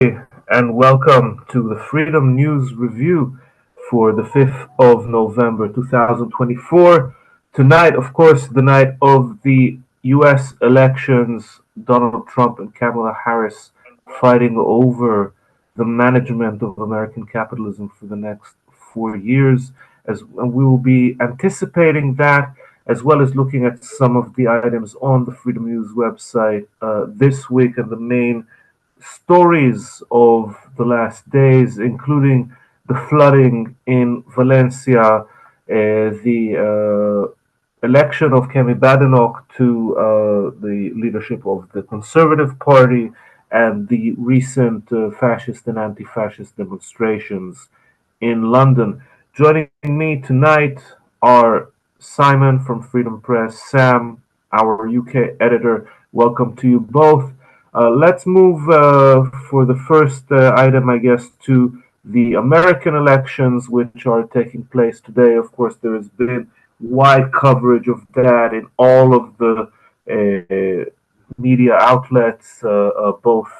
and welcome to the Freedom News Review for the 5th of November 2024. Tonight, of course, the night of the US elections, Donald Trump and Kamala Harris fighting over the management of American capitalism for the next 4 years. And we will be anticipating that as well as looking at some of the items on the Freedom News website this week and the main stories of the last days, including the flooding in Valencia, the election of Badenoch to the leadership of the Conservative Party, and the recent fascist and anti-fascist demonstrations in London. Joining me tonight are Simon from Freedom Press, Sam, our UK editor. Welcome to you both. Let's move for the first item, I guess, to the American elections, which are taking place today. Of course, there has been wide coverage of that in all of the media outlets, both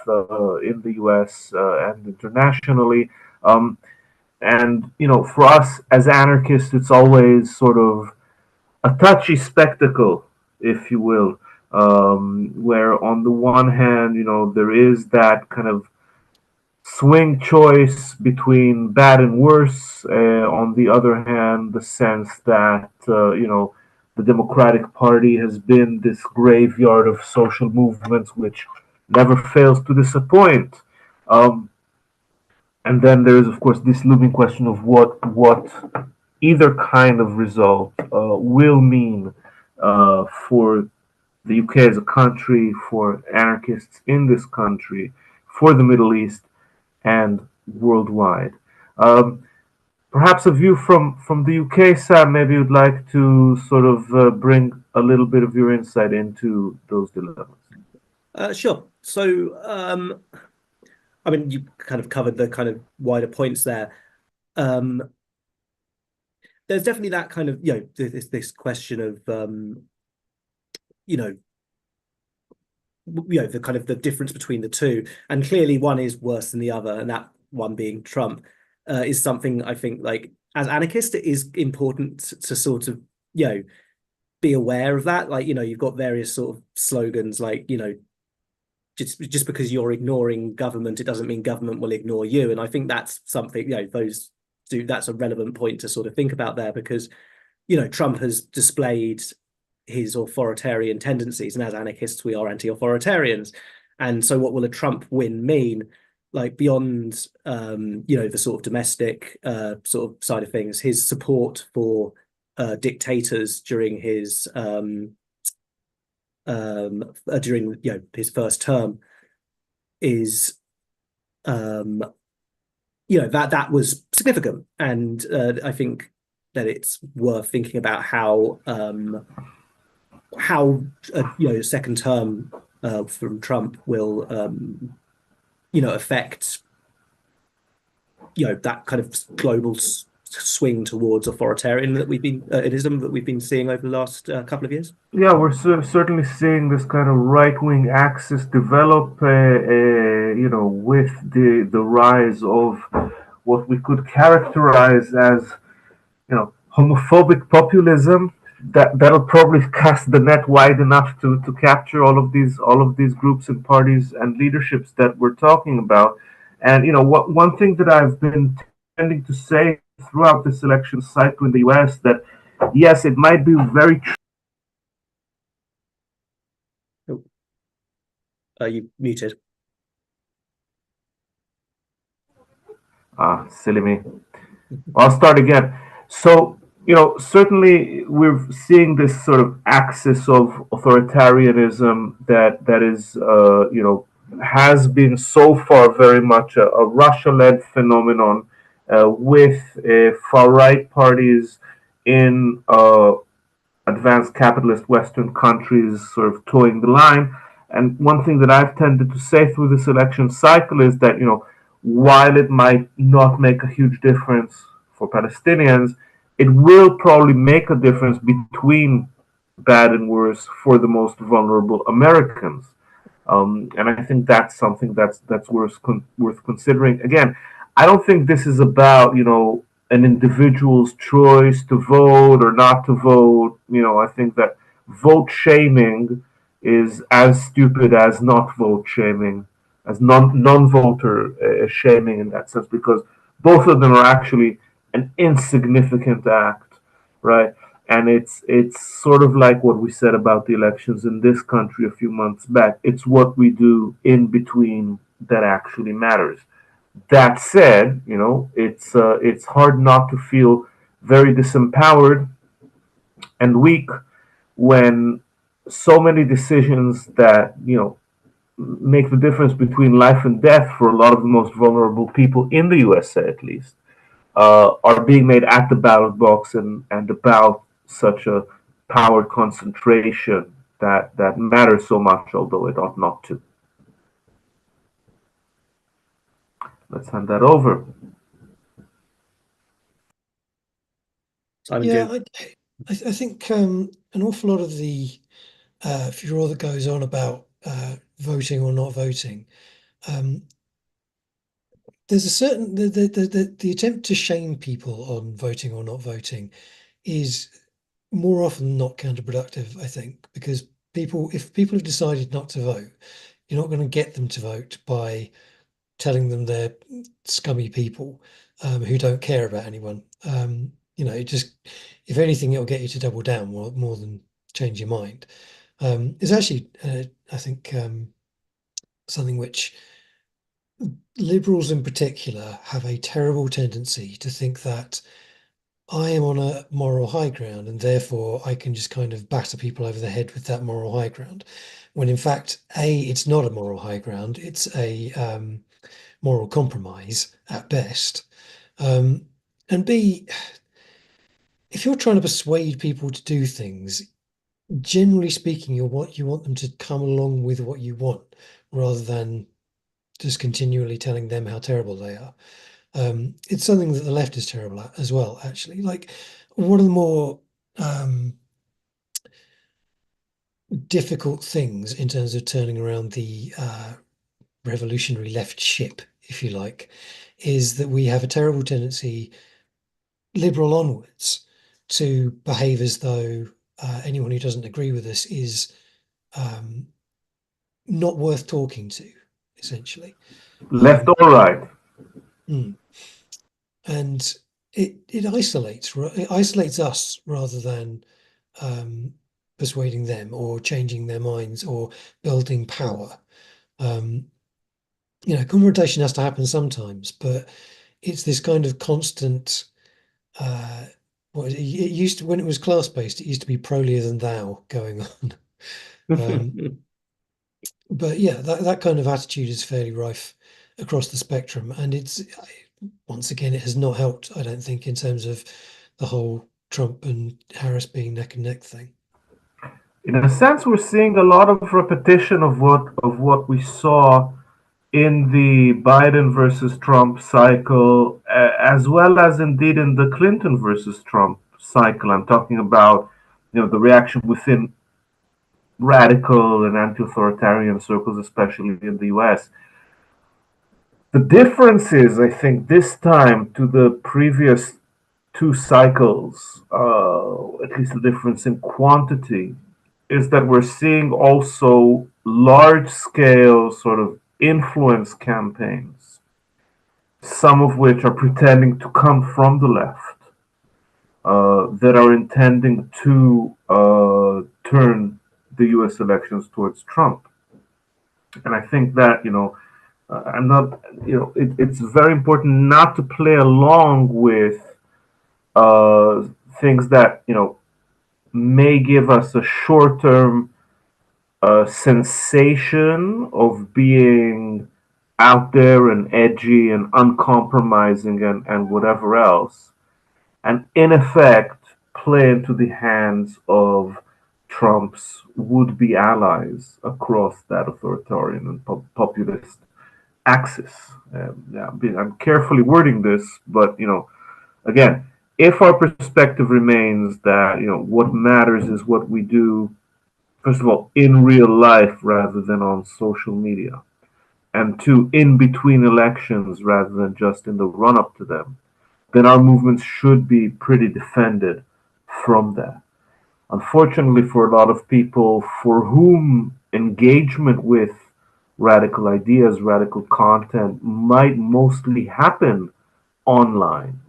in the US and internationally. And, for us as anarchists, it's always sort of a touchy spectacle, if you will, where on the one hand, there is that kind of swing choice between bad and worse. On the other hand, the sense that, the Democratic Party has been this graveyard of social movements which never fails to disappoint. And then there is, of course, this looming question of what either kind of result will mean for the UK as a country, for anarchists in this country, for the Middle East, and worldwide. Perhaps a view from the UK, Sam, maybe you'd like to sort of bring a little bit of your insight into those dilemmas. Sure. So, I mean, you kind of covered the kind of wider points there. There's definitely that kind of, this question of, the kind of the difference between the two, and clearly one is worse than the other, and that one being Trump is something I think, like, as anarchists, it is important to sort of, be aware of that. Like, you've got various sort of slogans, like, just because you're ignoring government, it doesn't mean government will ignore you. And I think that's something, that's a relevant point to sort of think about there, because, Trump has displayed his authoritarian tendencies, and as anarchists, we are anti-authoritarians. And so what will a Trump win mean? Like, beyond, the sort of domestic sort of side of things, his support for dictators during his his first term is that was significant, and I think that it's worth thinking about how a second term from Trump will affect that kind of global swing towards authoritarianism that we've been seeing over the last couple of years. Yeah, we're certainly seeing this kind of right-wing axis develop, with the rise of what we could characterize as, homophobic populism. That'll probably cast the net wide enough to capture all of these groups and parties and leaderships that we're talking about. And one thing that I've been tending to say throughout this election cycle in the US, that yes, it might be very true. You muted. Silly me. I'll start again. So, certainly we're seeing this sort of axis of authoritarianism that is, has been so far very much a Russia-led phenomenon, with far-right parties in advanced capitalist Western countries sort of towing the line. And one thing that I've tended to say through this election cycle is that, while it might not make a huge difference for Palestinians, it will probably make a difference between bad and worse for the most vulnerable Americans. And I think that's something that's worth considering. Again, I don't think this is about an individual's choice to vote or not to vote. I think that vote shaming is as stupid as not vote shaming, as non-voter shaming in that sense, because both of them are actually an insignificant act, right? And it's sort of like what we said about the elections in this country a few months back. It's what we do in between that actually matters. That said, it's hard not to feel very disempowered and weak when so many decisions that make the difference between life and death for a lot of the most vulnerable people in the USA, at least, are being made at the ballot box and about such a power concentration that matters so much, although it ought not to. Let's hand that over. Simon Yeah, Duke. I think an awful lot of the furore that goes on about voting or not voting, there's a certain the attempt to shame people on voting or not voting is more often not counterproductive, I think, because if people have decided not to vote, you're not going to get them to vote by telling them they're scummy people who don't care about anyone. If anything, it'll get you to double down more than change your mind. It's actually, I think, something which liberals in particular have a terrible tendency to think that I am on a moral high ground and therefore I can just kind of batter people over the head with that moral high ground. When in fact, A, it's not a moral high ground, it's a moral compromise at best. And B, if you're trying to persuade people to do things, generally speaking, you want them to come along with what you want rather than just continually telling them how terrible they are. It's something that the left is terrible at as well, actually. Like, one of the more difficult things in terms of turning around the revolutionary left ship, if you like, is that we have a terrible tendency, liberal onwards, to behave as though anyone who doesn't agree with us is not worth talking to, essentially. Left or right? And it isolates us rather than persuading them or changing their minds or building power. Confrontation has to happen sometimes, but it's this kind of constant. It used to, when it was class based, it used to be prolier than thou going on. But yeah, that kind of attitude is fairly rife across the spectrum, and it's once again it has not helped, I don't think, in terms of the whole Trump and Harris being neck and neck thing. In a sense, we're seeing a lot of repetition of what we saw in the Biden versus Trump cycle, as well as indeed in the Clinton versus Trump cycle. I'm talking about, the reaction within radical and anti-authoritarian circles, especially in the U.S. The difference is, I think, this time to the previous two cycles, at least the difference in quantity, is that we're seeing also large-scale sort of influence campaigns, some of which are pretending to come from the left, that are intending to turn the U.S. elections towards Trump. And I think that, I'm not, it's very important not to play along with things that, may give us a short-term sensation of being out there and edgy and uncompromising and whatever else, and in effect play into the hands of Trump's would-be allies across that authoritarian and populist axis. I'm carefully wording this, but again, if our perspective remains that what matters is what we do first of all, in real life rather than on social media, and two, in between elections rather than just in the run up to them, then our movements should be pretty defended from that. Unfortunately, for a lot of people for whom engagement with radical ideas, radical content might mostly happen online.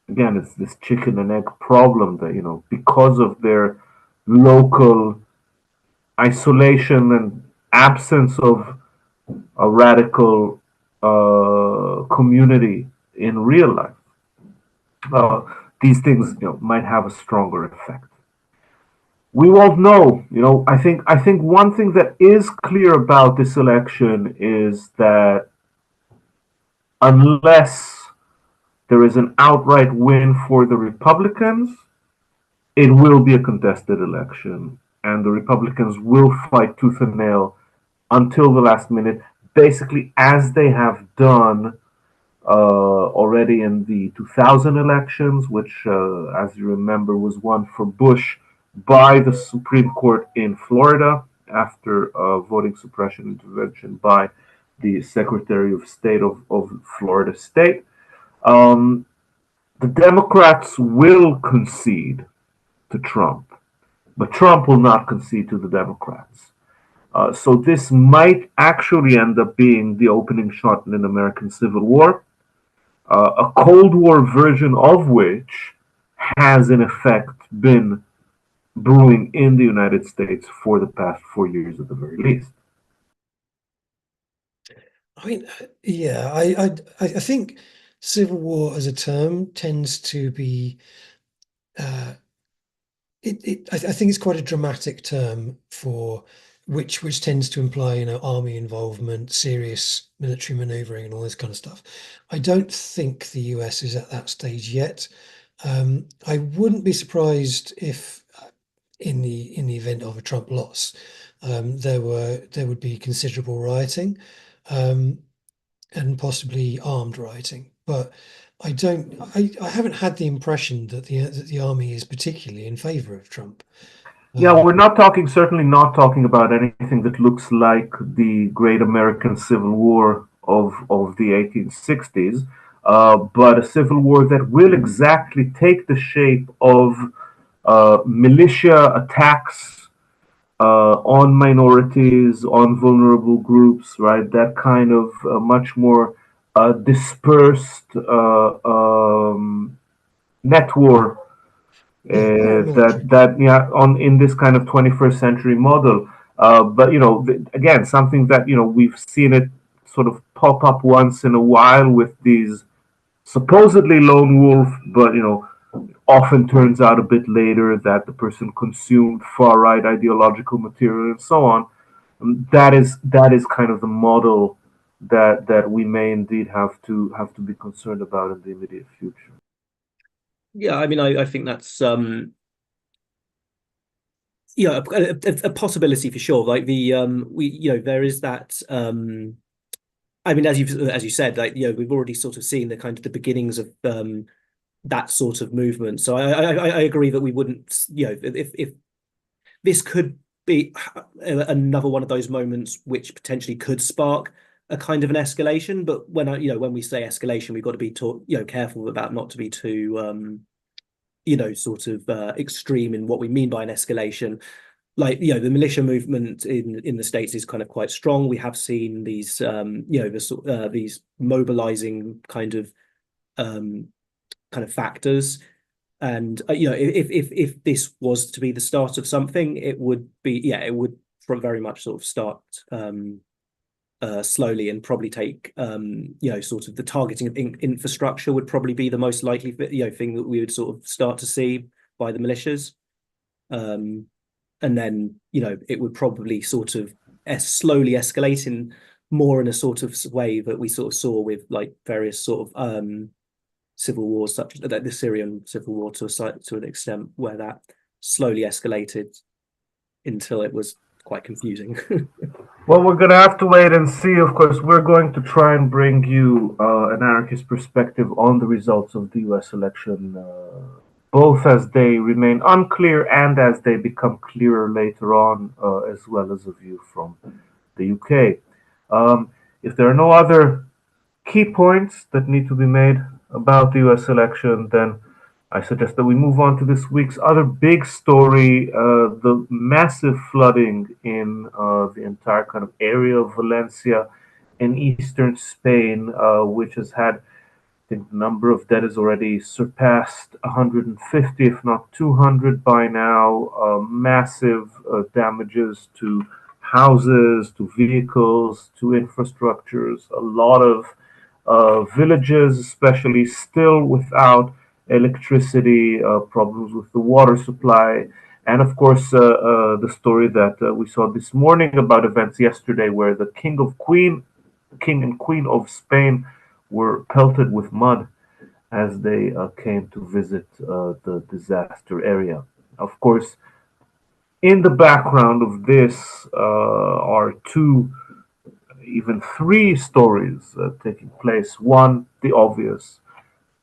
Again, it's this chicken and egg problem that, because of their local isolation and absence of a radical community in real life, uh, these things, might have a stronger effect. We won't know. I think one thing that is clear about this election is that unless there is an outright win for the Republicans, it will be a contested election, and the Republicans will fight tooth and nail until the last minute, basically as they have done already in the 2000 elections, which, as you remember, was won for Bush by the Supreme Court in Florida after voting suppression intervention by the Secretary of State of Florida State. Um, the Democrats will concede to Trump, but Trump will not concede to the Democrats. So this might actually end up being the opening shot in an American Civil War, a Cold War version of which has in effect been brewing in the United States for the past 4 years at the very least. I mean, yeah, I think civil war as a term tends to be I think it's quite a dramatic term for which tends to imply, army involvement, serious military maneuvering, and all this kind of stuff. I don't think the US is at that stage yet. I wouldn't be surprised if, in the event of a Trump loss, there would be considerable rioting, and possibly armed rioting. But I haven't had the impression that the army is particularly in favor of Trump. Yeah, we're certainly not talking about anything that looks like the Great American Civil War of the 1860s, but a civil war that will exactly take the shape of militia attacks on minorities, on vulnerable groups, right? That kind of much more dispersed network that yeah, on in this kind of 21st century model. But again, something that we've seen it sort of pop up once in a while with these supposedly lone wolf, but often turns out a bit later that the person consumed far right ideological material and so on. That is kind of the model that we may indeed have to be concerned about in the immediate future. Yeah, I mean, I think that's a possibility for sure. Like there is that. I mean, as you said, like we've already sort of seen the kind of the beginnings of that sort of movement. So I agree that we wouldn't, if this could be another one of those moments which potentially could spark a kind of an escalation. But when we say escalation, we've got to be careful about not to be too sort of extreme in what we mean by an escalation. Like the militia movement in the States is kind of quite strong. We have seen these these mobilizing kind of factors, and if this was to be the start of something, it would very much sort of start slowly and probably take sort of the targeting of infrastructure would probably be the most likely thing that we would sort of start to see by the militias, and then it would probably sort of slowly escalate in more in a sort of way that we sort of saw with like various sort of civil wars, such as the Syrian civil war to an extent, where that slowly escalated until it was quite confusing. Well, we're going to have to wait and see. Of course, we're going to try and bring you an anarchist perspective on the results of the U.S. election both as they remain unclear and as they become clearer later on, as well as a view from the UK. If there are no other key points that need to be made about the US election, then I suggest that we move on to this week's other big story, the massive flooding in the entire kind of area of Valencia in eastern Spain, which has had, I think, the number of dead has already surpassed 150, if not 200 by now. Massive damages to houses, to vehicles, to infrastructures. A lot of villages, especially, still without electricity, problems with the water supply. And of course, the story that we saw this morning about events yesterday, where the King and Queen of Spain were pelted with mud as they came to visit the disaster area. Of course, in the background of this are two, even three stories taking place. One, the obvious,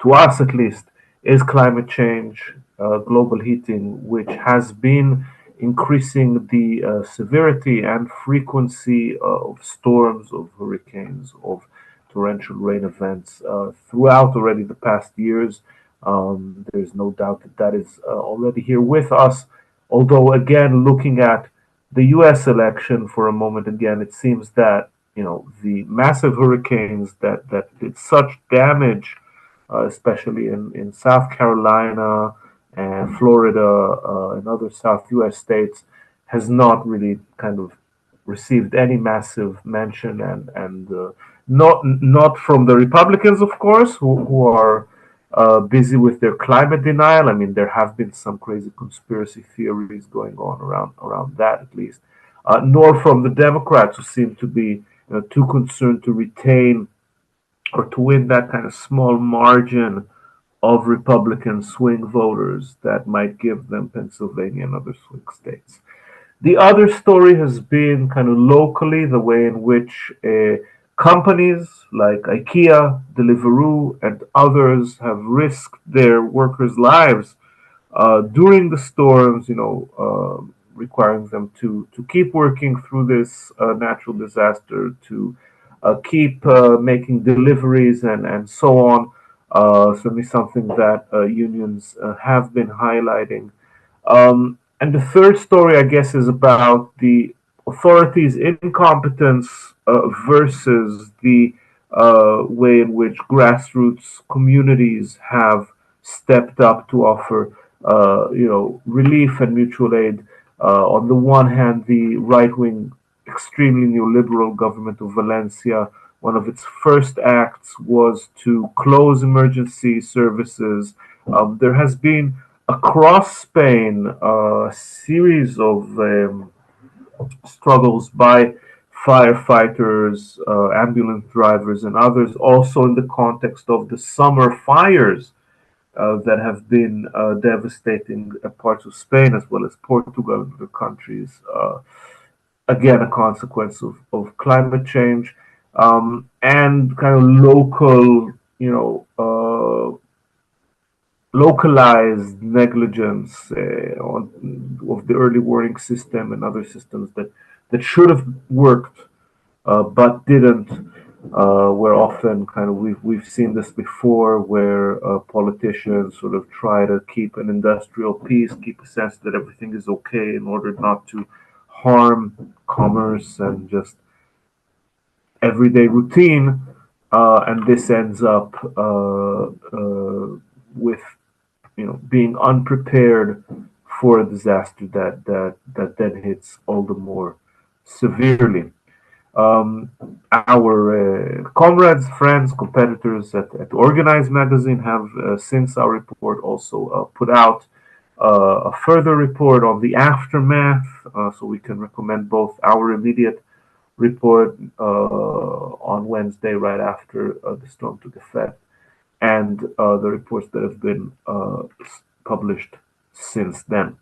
to us at least, is climate change, global heating, which has been increasing the severity and frequency of storms, of hurricanes, of torrential rain events throughout already the past years. There's no doubt that that is already here with us. Although, again, looking at the US election for a moment, again, it seems that the massive hurricanes that did such damage, especially in South Carolina and Florida and other South US states, has not really kind of received any massive mention, and not from the Republicans, of course, who are busy with their climate denial. I mean, there have been some crazy conspiracy theories going on around that, at least, nor from the Democrats, who seem to be too concerned to retain or to win that kind of small margin of Republican swing voters that might give them Pennsylvania and other swing states. The other story has been kind of locally the way in which companies like Ikea, Deliveroo, and others have risked their workers' lives during the storms, requiring them to keep working through this natural disaster, to keep making deliveries and so on. Certainly something that unions have been highlighting. And the third story, I guess, is about the authorities' incompetence versus the way in which grassroots communities have stepped up to offer, relief and mutual aid. On the one hand, the right-wing, extremely neoliberal government of Valencia, one of its first acts was to close emergency services. There has been across Spain a series of struggles by firefighters, ambulance drivers, and others, also in the context of the summer fires that have been devastating parts of Spain as well as Portugal and other countries. Again, a consequence of climate change, and kind of local, localized negligence of the early warning system and other systems that should have worked but didn't. Where often kind of we've seen this before, where politicians sort of try to keep an industrial peace, keep a sense that everything is okay in order not to harm commerce and just everyday routine, and this ends up with being unprepared for a disaster that then hits all the more severely. Our comrades, friends, competitors at Organized Magazine have, since our report, also put out a further report on the aftermath, so we can recommend both our immediate report on Wednesday, right after the storm took effect, and the reports that have been published since then.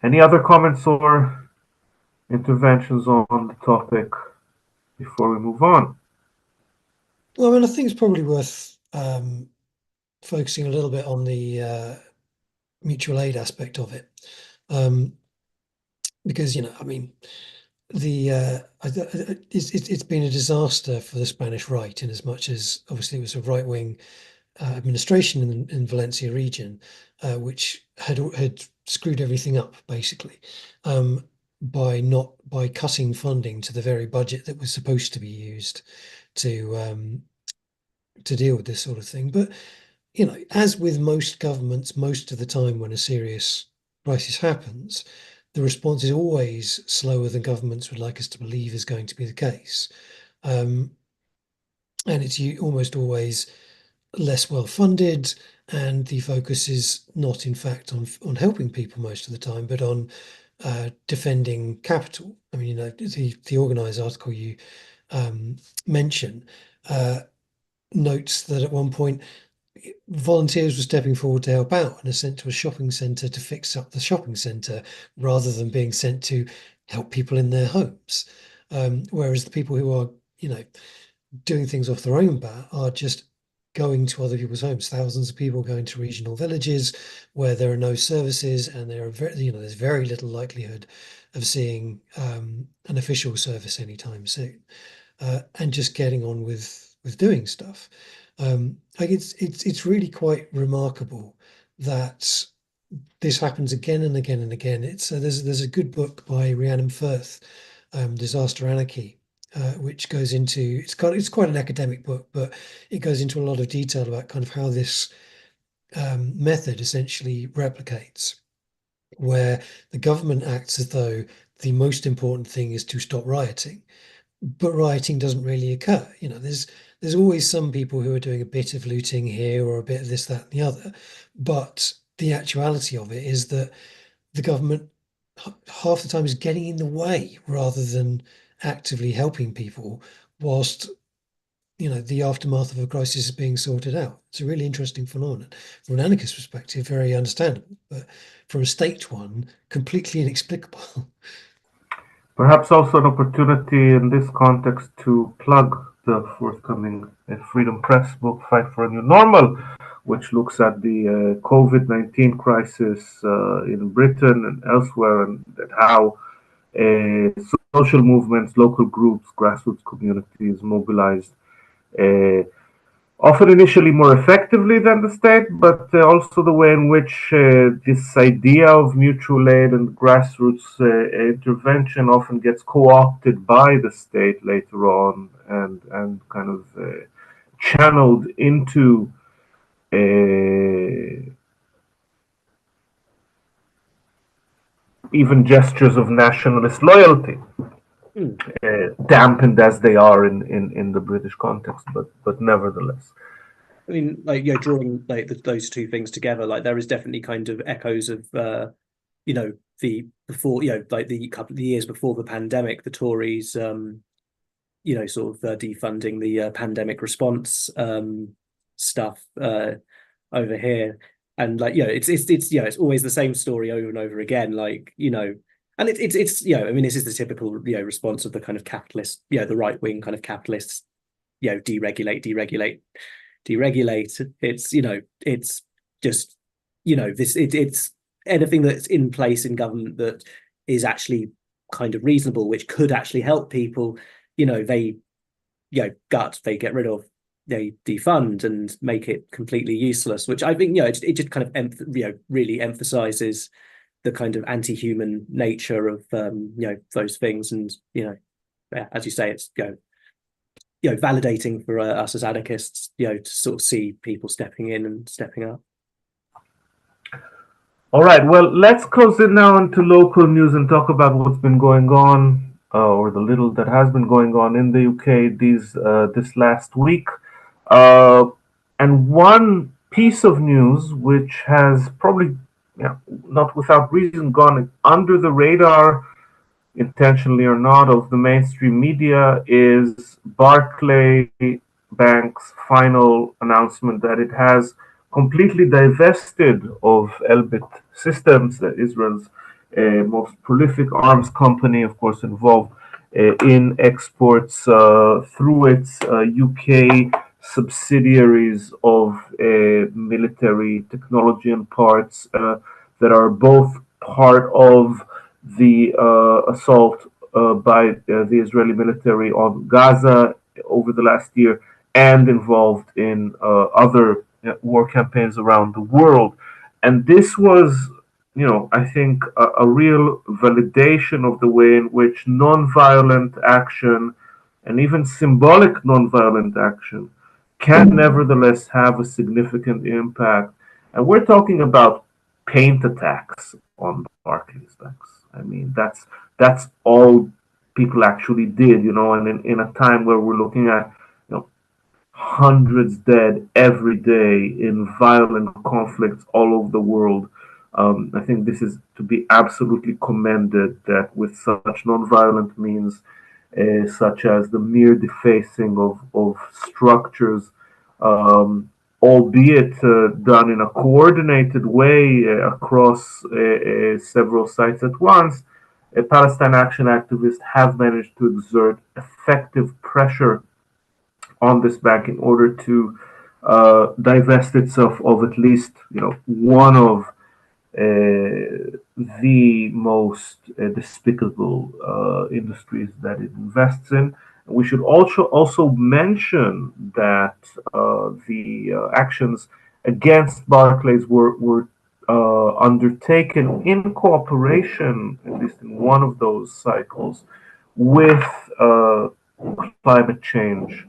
Any other comments or interventions on the topic before we move on? Well, I mean, I think it's probably worth focusing a little bit on the mutual aid aspect of it, because I mean, it's been a disaster for the Spanish right, in as much as obviously it was a right-wing administration in Valencia region, which had screwed everything up basically, by cutting funding to the very budget that was supposed to be used to deal with this sort of thing. But as with most governments, most of the time when a serious crisis happens, the response is always slower than governments would like us to believe is going to be the case. And it's almost always less well funded, and the focus is not in fact on helping people most of the time, but on defending capital. I mean, the Organise article you mention notes that at one point volunteers were stepping forward to help out and are sent to a shopping centre to fix up the shopping centre rather than being sent to help people in their homes. Whereas the people who are, doing things off their own bat are just going to other people's homes. Thousands of people going to regional villages where there are no services, and there are there's very little likelihood of seeing an official service anytime soon, and just getting on with doing stuff. Like it's really quite remarkable that this happens again and again and again. There's a good book by Rhiannon Firth, Disaster Anarchy, which goes into it's quite an academic book, but it goes into a lot of detail about kind of how this method essentially replicates, where the government acts as though the most important thing is to stop rioting, but rioting doesn't really occur. There's always some people who are doing a bit of looting here or a bit of this, that, and the other, but the actuality of it is that the government half the time is getting in the way rather than actively helping people whilst the aftermath of a crisis is being sorted out. It's a really interesting phenomenon. From an anarchist perspective, very understandable, but from a state one, completely inexplicable. Perhaps also an opportunity in this context to plug the forthcoming Freedom Press book, Fight for a New Normal, which looks at the COVID-19 crisis in Britain and elsewhere, and how social movements, local groups, grassroots communities mobilized, often initially more effectively than the state, but also the way in which this idea of mutual aid and grassroots intervention often gets co-opted by the state later on, and kind of channeled into even gestures of nationalist loyalty, dampened as they are in the British context, but nevertheless. I mean, drawing those two things together, there is definitely kind of echoes of the before, the couple of years before the pandemic, the Tories sort of defunding the pandemic response stuff over here. And it's always the same story over and over again, and it's I mean, this is the typical response of the kind of capitalist, the right wing kind of capitalists, deregulate. It's it's just it's anything that's in place in government that is actually kind of reasonable, which could actually help people, they they get rid of, they defund and make it completely useless, which I think it just kind of really emphasizes the kind of anti-human nature of those things. And as you say, it's validating for us as anarchists, to sort of see people stepping in and stepping up. All right, well, let's close in now into local news and talk about what's been going on, or the little that has been going on in the UK this last week. And one piece of news which has probably, not without reason, gone under the radar, intentionally or not, of the mainstream media is Barclays Bank's final announcement that it has completely divested of Elbit Systems, Israel's most prolific arms company, of course, involved in exports through its UK subsidiaries of military technology and parts that are both part of the assault by the Israeli military on Gaza over the last year, and involved in other war campaigns around the world. And this was, I think a real validation of the way in which nonviolent action and even symbolic nonviolent action can nevertheless have a significant impact. And we're talking about paint attacks on Barclays banks. I mean, that's all people actually did, and in a time where we're looking at, hundreds dead every day in violent conflicts all over the world. I think this is to be absolutely commended, that with such nonviolent means, such as the mere defacing of structures, albeit done in a coordinated way across several sites at once, Palestine Action activists have managed to exert effective pressure on this bank in order to divest itself of at least one of the most despicable industries that it invests in. We should also mention that the actions against Barclays were undertaken in cooperation, at least in one of those cycles, with climate change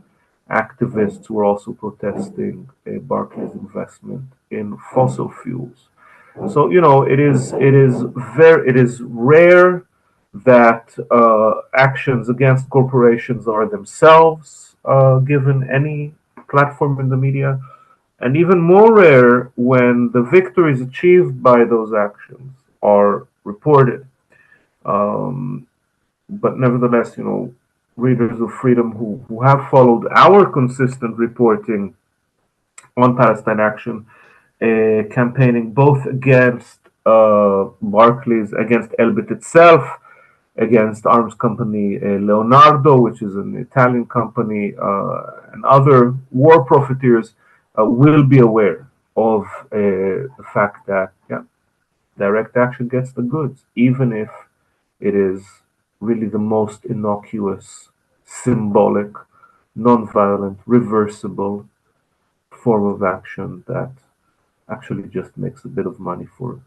activists who are also protesting Barclays' investment in fossil fuels. So it is rare that actions against corporations are themselves given any platform in the media, and even more rare when the victories achieved by those actions are reported. But nevertheless, readers of Freedom who have followed our consistent reporting on Palestine Action, campaigning both against Barclays, against Elbit itself, against arms company Leonardo, which is an Italian company, and other war profiteers, will be aware of the fact that direct action gets the goods, even if it is really the most innocuous, symbolic, non-violent, reversible form of action that actually just makes a bit of money for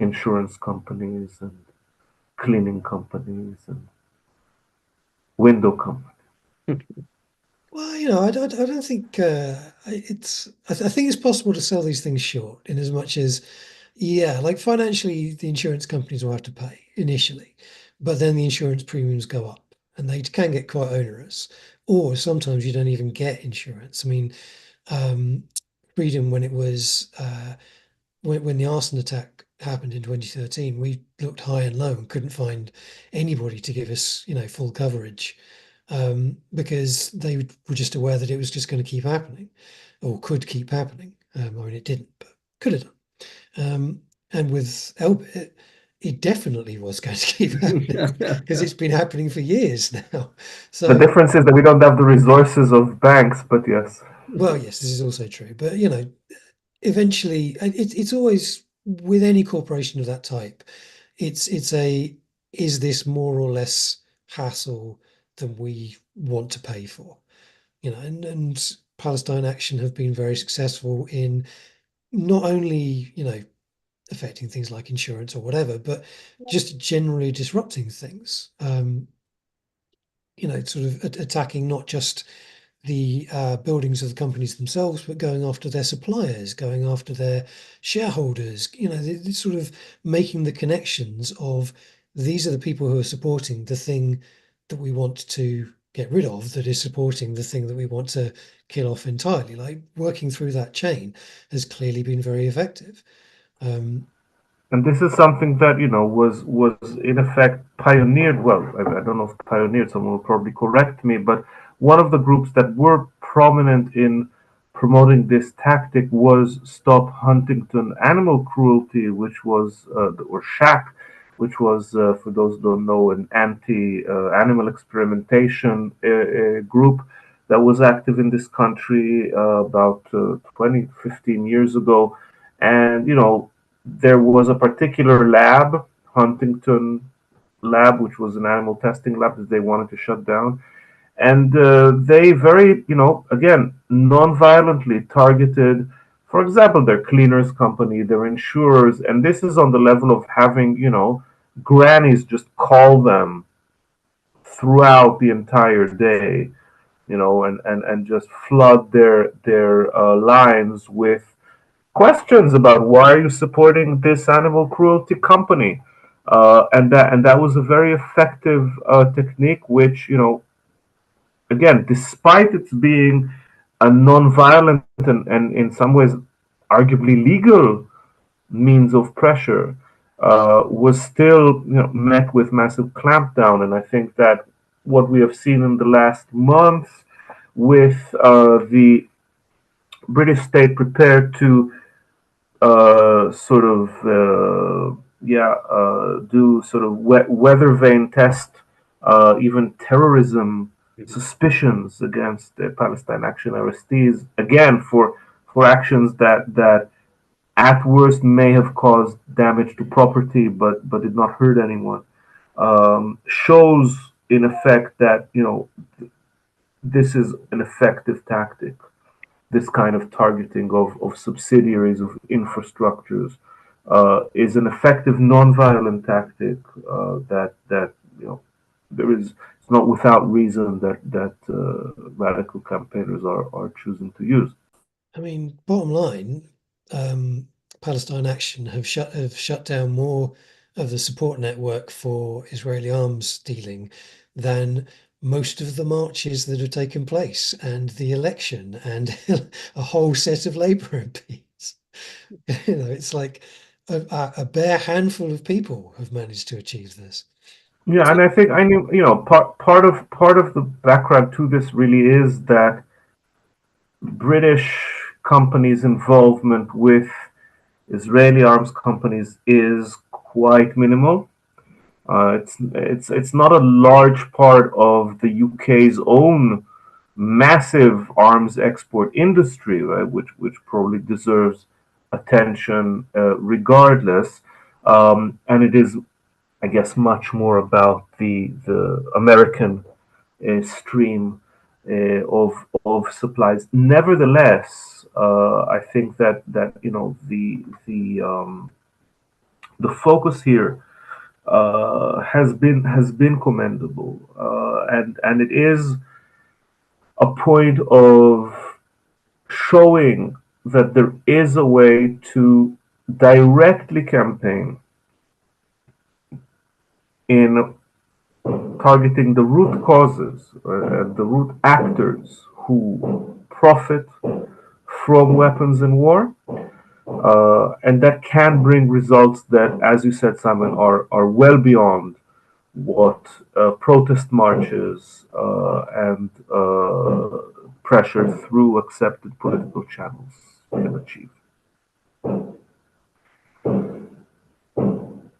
insurance companies and cleaning companies and window companies. Well, I don't think it's. I think it's possible to sell these things short, in as much as, like financially, the insurance companies will have to pay initially, but then the insurance premiums go up, and they can get quite onerous. Or sometimes you don't even get insurance. I mean, Freedom, when it was when the arson attack happened in 2013, we looked high and low and couldn't find anybody to give us, full coverage, because they were just aware that it was just going to keep happening, or could keep happening. I mean, it didn't, but could have done. And with Elbit, it definitely was going to keep happening because it's been happening for years now. So the difference is that we don't have the resources of banks, but yes. Well, yes, this is also true, but eventually, it's always with any corporation of that type, it's is this more or less hassle than we want to pay for? And Palestine Action have been very successful in not only, affecting things like insurance or whatever, but just generally disrupting things. Sort of attacking not just the buildings of the companies themselves, but going after their suppliers, going after their shareholders, they're sort of making the connections of these are the people who are supporting the thing that we want to get rid of, that is supporting the thing that we want to kill off entirely. Like, working through that chain has clearly been very effective. And this is something that was in effect pioneered. Well, I don't know if pioneered. Someone will probably correct me, but one of the groups that were prominent in promoting this tactic was Stop Huntington Animal Cruelty, which was or SHAC, which was, for those who don't know, an anti-animal experimentation group that was active in this country about 20, 15 years ago. And, there was a particular lab, Huntington lab, which was an animal testing lab that they wanted to shut down. And they very, again, non-violently targeted, for example, their cleaners company, their insurers. And this is on the level of having, grannies just call them throughout the entire day, and just flood their lines with questions about why are you supporting this animal cruelty company, and that was a very effective technique, which again, despite its being a non-violent and in some ways arguably legal means of pressure, was still met with massive clampdown. And I think that what we have seen in the last month with the British state prepared to do sort of weather vane test even terrorism suspicions against Palestine Action arrestees, again for actions that at worst may have caused damage to property, but did not hurt anyone, shows in effect that this is an effective tactic. This kind of targeting of subsidiaries of infrastructures is an effective non-violent tactic that there is. It's not without reason that radical campaigners are choosing to use. I mean, bottom line, Palestine Action have shut down more of the support network for Israeli arms dealing than most of the marches that have taken place and the election and a whole set of Labour MPs. It's like a bare handful of people have managed to achieve this. Yeah, and I think part of the background to this really is that British companies' involvement with Israeli arms companies is quite minimal. It's not a large part of the UK's own massive arms export industry, right? Which probably deserves attention regardless. And it is, I guess, much more about the American stream of supplies. Nevertheless, I think that the focus here has been commendable, and it is a point of showing that there is a way to directly campaign in targeting the root causes, the root actors who profit from weapons in war, and that can bring results that, as you said, Simon, are well beyond what protest marches and pressure through accepted political channels can achieve.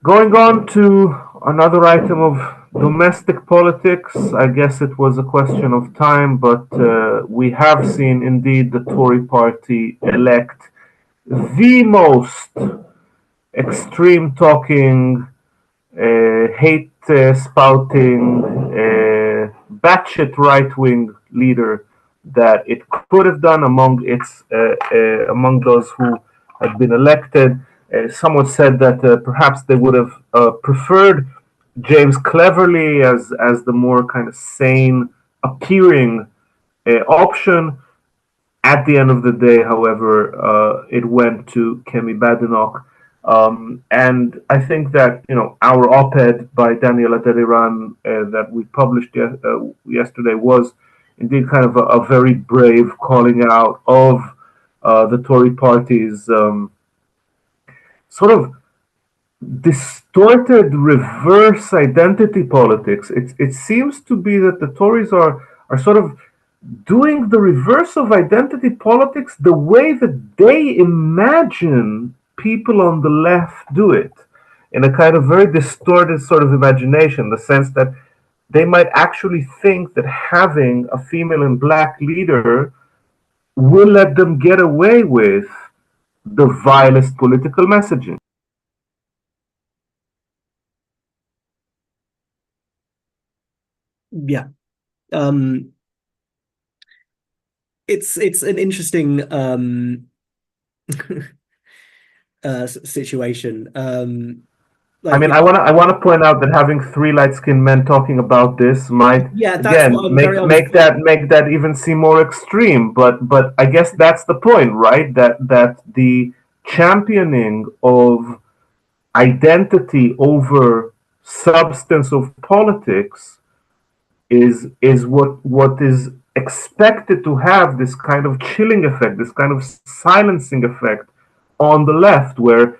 Going on to another item of domestic politics, I guess it was a question of time, but we have seen indeed the Tory party elect the most extreme talking, hate spouting, batshit right wing leader that it could have done among those who had been elected. Someone said that perhaps they would have preferred James Cleverly as the more kind of sane appearing option. At the end of the day, however, it went to Kemi Badenoch. And I think that our op-ed by Daniel Adeliran that we published yesterday was indeed kind of a very brave calling out of the Tory party's sort of distorted reverse identity politics. It seems to be that the Tories are sort of doing the reverse of identity politics the way that they imagine people on the left do it, in a kind of very distorted sort of imagination, the sense that they might actually think that having a female and black leader will let them get away with the vilest political messaging. Yeah. It's an interesting situation. I mean, I want to point out that having three light-skinned men talking about this might yeah, that's again what I'm very make that even seem more extreme. But I guess that's the point, right? That the championing of identity over substance of politics is what is expected to have this kind of chilling effect, this kind of silencing effect on the left, where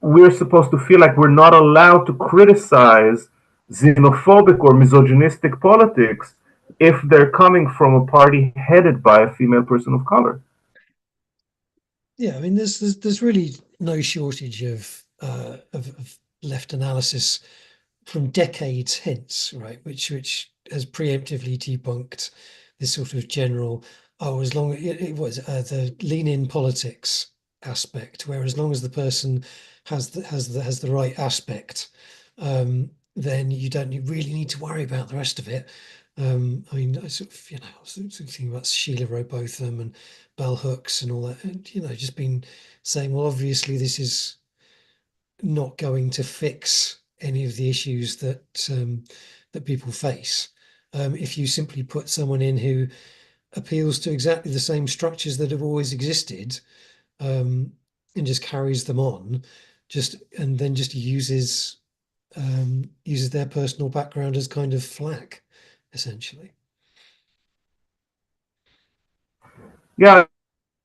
we're supposed to feel like we're not allowed to criticize xenophobic or misogynistic politics if they're coming from a party headed by a female person of color. Yeah, I mean, there's really no shortage of left analysis from decades hence, right? Which has preemptively debunked this sort of general, as long it was the lean in politics aspect, where as long as the person has the right aspect, then you don't really need to worry about the rest of it. I mean, I sort of, I was thinking about Sheila Rowbotham and Bell Hooks and all that, and just been saying, well, obviously this is not going to fix any of the issues that that people face. If you simply put someone in who appeals to exactly the same structures that have always existed, and just carries them on, and then just uses their personal background as kind of flack, essentially. Yeah,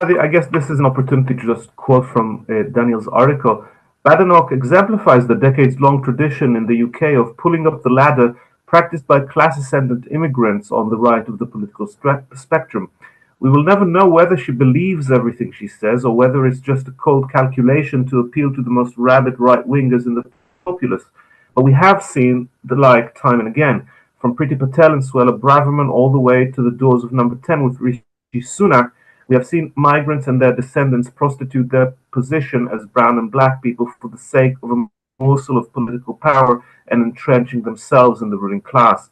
I guess this is an opportunity to just quote from Daniel's article. Badenoch exemplifies the decades-long tradition in the UK of pulling up the ladder practiced by class-ascendant immigrants on the right of the political spectrum. We will never know whether she believes everything she says or whether it's just a cold calculation to appeal to the most rabid right-wingers in the populace. But we have seen the like time and again, from Priti Patel and Suella Braverman all the way to the doors of Number 10 with Rishi Sunak. We have seen migrants and their descendants prostitute their position as brown and black people for the sake of a morsel of political power and entrenching themselves in the ruling class.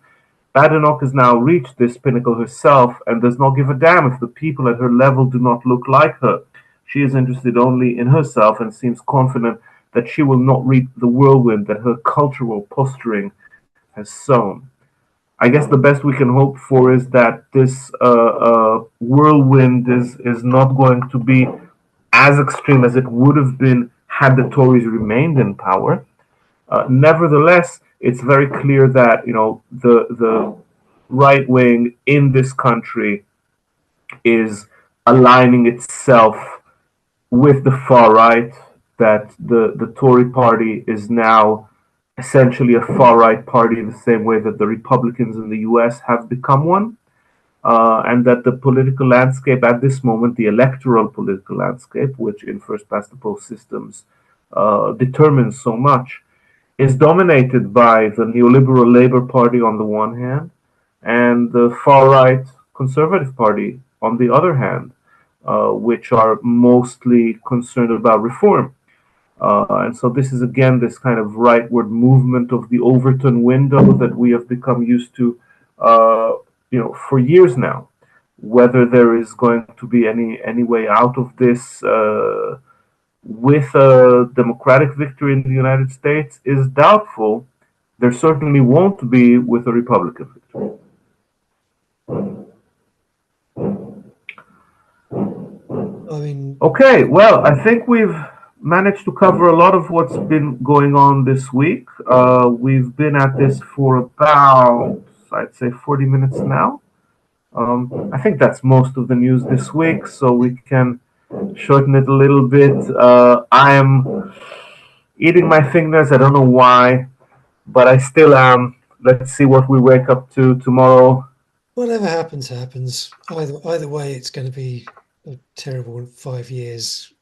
Badenoch has now reached this pinnacle herself and does not give a damn if the people at her level do not look like her. She is interested only in herself and seems confident that she will not reap the whirlwind that her cultural posturing has sown. I guess the best we can hope for is that this whirlwind is not going to be as extreme as it would have been had the Tories remained in power. Nevertheless, it's very clear that the right wing in this country is aligning itself with the far right. That the Tory party is now essentially a far right party in the same way that the Republicans in the US have become one, and that the political landscape at this moment, the electoral political landscape, which in first past the post systems determines so much, is dominated by the neoliberal Labour Party on the one hand and the far right Conservative Party on the other hand, which are mostly concerned about reform. And so this is again this kind of rightward movement of the Overton window that we have become used to, for years now. Whether there is going to be any way out of this with a democratic victory in the United States is doubtful. There certainly won't be with a Republican victory. I mean, okay, well, I think we've managed to cover a lot of what's been going on this week. We've been at this for about, I'd say, 40 minutes now. I think that's most of the news this week, so we can shorten it a little bit. I am eating my fingers. I don't know why, but I still am. Let's see what we wake up to tomorrow. Whatever happens, happens. Either way, it's going to be a terrible 5 years.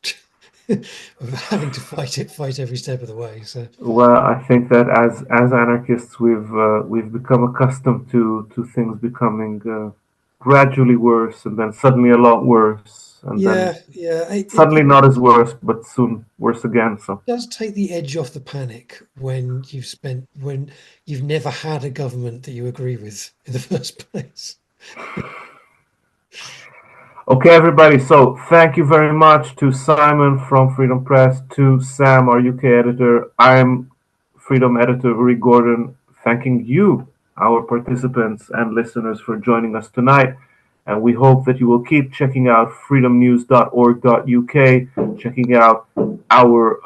of having to fight every step of the way. So Well, I think that as anarchists, we've become accustomed to things becoming gradually worse, and then suddenly a lot worse, and then yeah, suddenly not as worse, but soon worse again. So, does take the edge off the panic when you've never had a government that you agree with in the first place. okay, everybody. So, thank you very much to Simon from Freedom Press, to Sam, our UK editor. I'm Freedom editor Uri Gordon, thanking you, our participants and listeners, for joining us tonight. And we hope that you will keep checking out freedomnews.org.uk, checking out our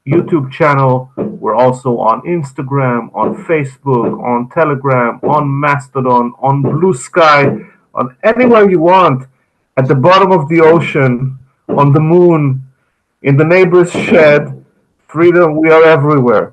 YouTube channel. We're also on Instagram, on Facebook, on Telegram, on Mastodon, on Blue Sky, on anywhere you want, at the bottom of the ocean, on the moon, in the neighbor's shed. Freedom, we are everywhere.